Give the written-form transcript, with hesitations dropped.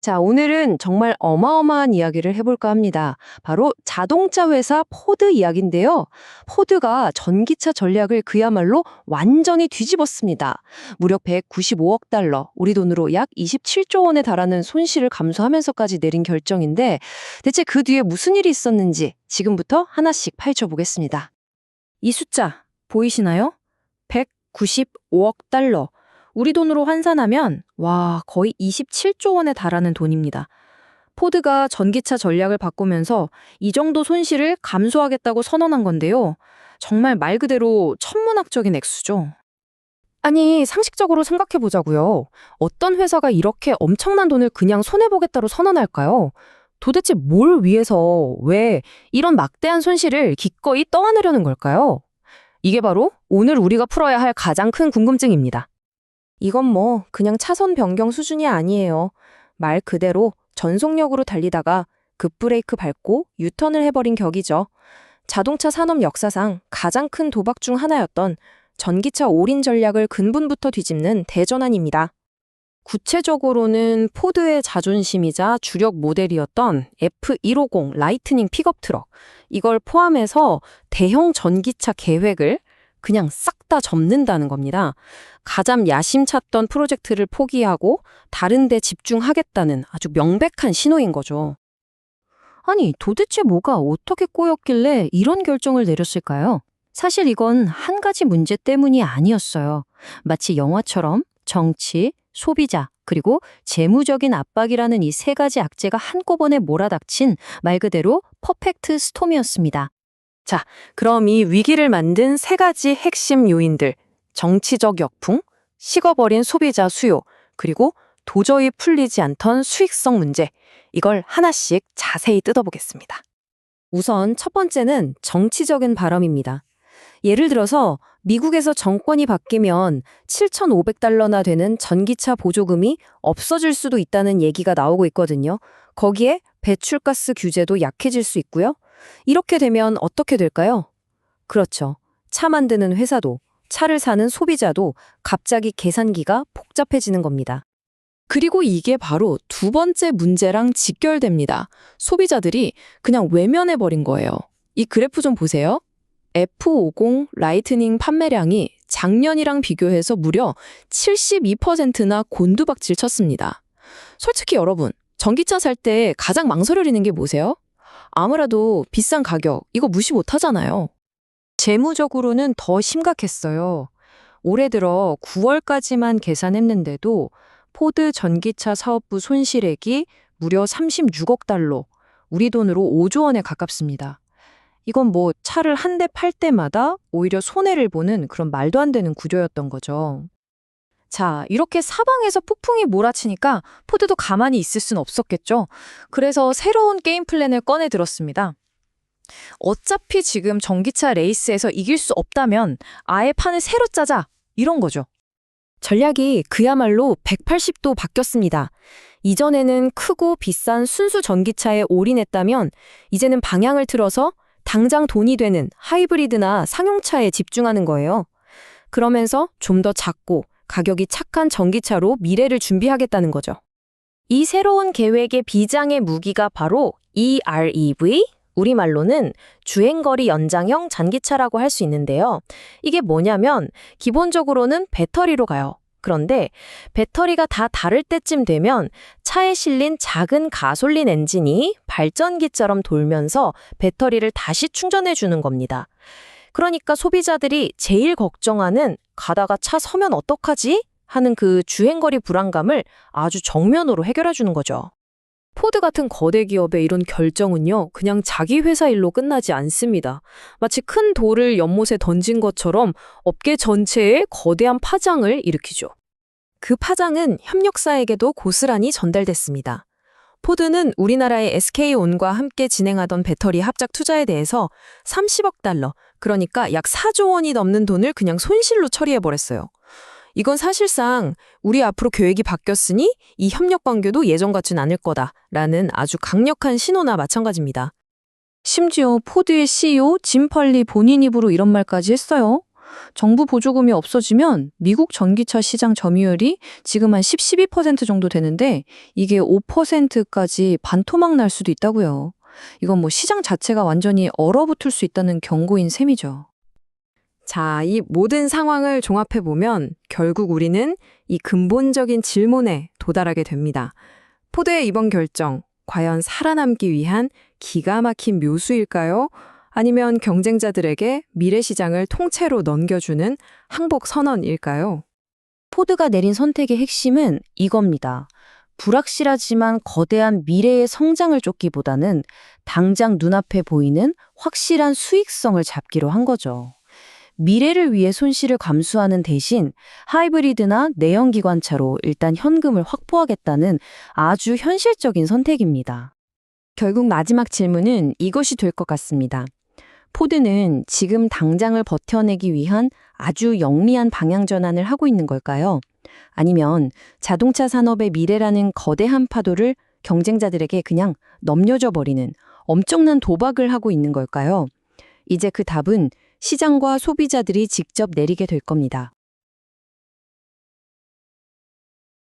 자, 오늘은 정말 어마어마한 이야기를 해볼까 합니다. 바로 자동차 회사 포드 이야기인데요. 포드가 전기차 전략을 그야말로 완전히 뒤집었습니다. 무려 195억 달러, 우리 돈으로 약 27조 원에 달하는 손실을 감수하면서까지 내린 결정인데 대체 그 뒤에 무슨 일이 있었는지 지금부터 하나씩 파헤쳐보겠습니다. 이 숫자 보이시나요? 195억 달러. 우리 돈으로 환산하면 거의 27조 원에 달하는 돈입니다. 포드가 전기차 전략을 바꾸면서 이 정도 손실을 감수하겠다고 선언한 건데요. 정말 말 그대로 천문학적인 액수죠. 아니, 상식적으로 생각해 보자고요. 어떤 회사가 이렇게 엄청난 돈을 그냥 손해보겠다고 선언할까요? 도대체 뭘 위해서, 왜 이런 막대한 손실을 기꺼이 떠안으려는 걸까요? 이게 바로 오늘 우리가 풀어야 할 가장 큰 궁금증입니다. 이건 그냥 차선 변경 수준이 아니에요. 말 그대로 전속력으로 달리다가 급브레이크 밟고 유턴을 해버린 격이죠. 자동차 산업 역사상 가장 큰 도박 중 하나였던 전기차 올인 전략을 근본부터 뒤집는 대전환입니다. 구체적으로는 포드의 자존심이자 주력 모델이었던 F150 라이트닝 픽업 트럭, 이걸 포함해서 대형 전기차 계획을 그냥 싹 다 접는다는 겁니다. 가장 야심찼던 프로젝트를 포기하고 다른 데 집중하겠다는 아주 명백한 신호인 거죠. 아니, 도대체 뭐가 어떻게 꼬였길래 이런 결정을 내렸을까요? 사실 이건 한 가지 문제 때문이 아니었어요. 마치 영화처럼 정치, 소비자, 그리고 재무적인 압박이라는 이 세 가지 악재가 한꺼번에 몰아닥친 말 그대로 퍼펙트 스톰이었습니다. 자, 그럼 이 위기를 만든 세 가지 핵심 요인들, 정치적 역풍, 식어버린 소비자 수요, 그리고 도저히 풀리지 않던 수익성 문제, 이걸 하나씩 자세히 뜯어보겠습니다. 우선 첫 번째는 정치적인 바람입니다. 예를 들어서 미국에서 정권이 바뀌면 7,500달러나 되는 전기차 보조금이 없어질 수도 있다는 얘기가 나오고 있거든요. 거기에 배출가스 규제도 약해질 수 있고요. 이렇게 되면 어떻게 될까요? 그렇죠. 차 만드는 회사도, 차를 사는 소비자도 갑자기 계산기가 복잡해지는 겁니다. 그리고 이게 바로 두 번째 문제랑 직결됩니다. 소비자들이 그냥 외면해버린 거예요. 이 그래프 좀 보세요. F50 라이트닝 판매량이 작년이랑 비교해서 무려 72%나 곤두박질 쳤습니다. 솔직히 여러분, 전기차 살 때 가장 망설여지는 게 뭐세요? 아무래도 비싼 가격, 이거 무시 못하잖아요. 재무적으로는 더 심각했어요. 올해 들어 9월까지만 계산했는데도 포드 전기차 사업부 손실액이 무려 36억 달러, 우리 돈으로 5조 원에 가깝습니다. 이건 차를 한 대 팔 때마다 오히려 손해를 보는 그런 말도 안 되는 구조였던 거죠. 자, 이렇게 사방에서 폭풍이 몰아치니까 포드도 가만히 있을 순 없었겠죠. 그래서 새로운 게임 플랜을 꺼내 들었습니다. 어차피 지금 전기차 레이스에서 이길 수 없다면 아예 판을 새로 짜자, 이런 거죠. 전략이 그야말로 180도 바뀌었습니다. 이전에는 크고 비싼 순수 전기차에 올인했다면 이제는 방향을 틀어서 당장 돈이 되는 하이브리드나 상용차에 집중하는 거예요. 그러면서 좀 더 작고 가격이 착한 전기차로 미래를 준비하겠다는 거죠. 이 새로운 계획의 비장의 무기가 바로 EREV, 우리말로는 주행거리 연장형 전기차라고 할 수 있는데요. 이게 뭐냐면 기본적으로는 배터리로 가요. 그런데 배터리가 다 닳을 때쯤 되면 차에 실린 작은 가솔린 엔진이 발전기처럼 돌면서 배터리를 다시 충전해 주는 겁니다. 그러니까 소비자들이 제일 걱정하는 가다가 차 서면 어떡하지? 하는 그 주행거리 불안감을 아주 정면으로 해결해 주는 거죠. 포드 같은 거대 기업의 이런 결정은요, 그냥 자기 회사 일로 끝나지 않습니다. 마치 큰 돌을 연못에 던진 것처럼 업계 전체에 거대한 파장을 일으키죠. 그 파장은 협력사에게도 고스란히 전달됐습니다. 포드는 우리나라의 SK온과 함께 진행하던 배터리 합작 투자에 대해서 30억 달러, 그러니까 약 4조 원이 넘는 돈을 그냥 손실로 처리해버렸어요. 이건 사실상 우리 앞으로 계획이 바뀌었으니 이 협력 관계도 예전 같진 않을 거다라는 아주 강력한 신호나 마찬가지입니다. 심지어 포드의 CEO 짐 펄리 본인 입으로 이런 말까지 했어요. 정부 보조금이 없어지면 미국 전기차 시장 점유율이 지금 한 12% 정도 되는데 이게 5%까지 반토막 날 수도 있다고요. 이건 뭐 시장 자체가 완전히 얼어붙을 수 있다는 경고인 셈이죠. 자, 이 모든 상황을 종합해보면 결국 우리는 이 근본적인 질문에 도달하게 됩니다. 포드의 이번 결정, 과연 살아남기 위한 기가 막힌 묘수일까요? 아니면 경쟁자들에게 미래 시장을 통째로 넘겨주는 항복 선언일까요? 포드가 내린 선택의 핵심은 이겁니다. 불확실하지만 거대한 미래의 성장을 쫓기보다는 당장 눈앞에 보이는 확실한 수익성을 잡기로 한 거죠. 미래를 위해 손실을 감수하는 대신 하이브리드나 내연기관차로 일단 현금을 확보하겠다는 아주 현실적인 선택입니다. 결국 마지막 질문은 이것이 될 것 같습니다. 포드는 지금 당장을 버텨내기 위한 아주 영리한 방향 전환을 하고 있는 걸까요? 아니면 자동차 산업의 미래라는 거대한 파도를 경쟁자들에게 그냥 넘겨줘 버리는 엄청난 도박을 하고 있는 걸까요? 이제 그 답은 시장과 소비자들이 직접 내리게 될 겁니다.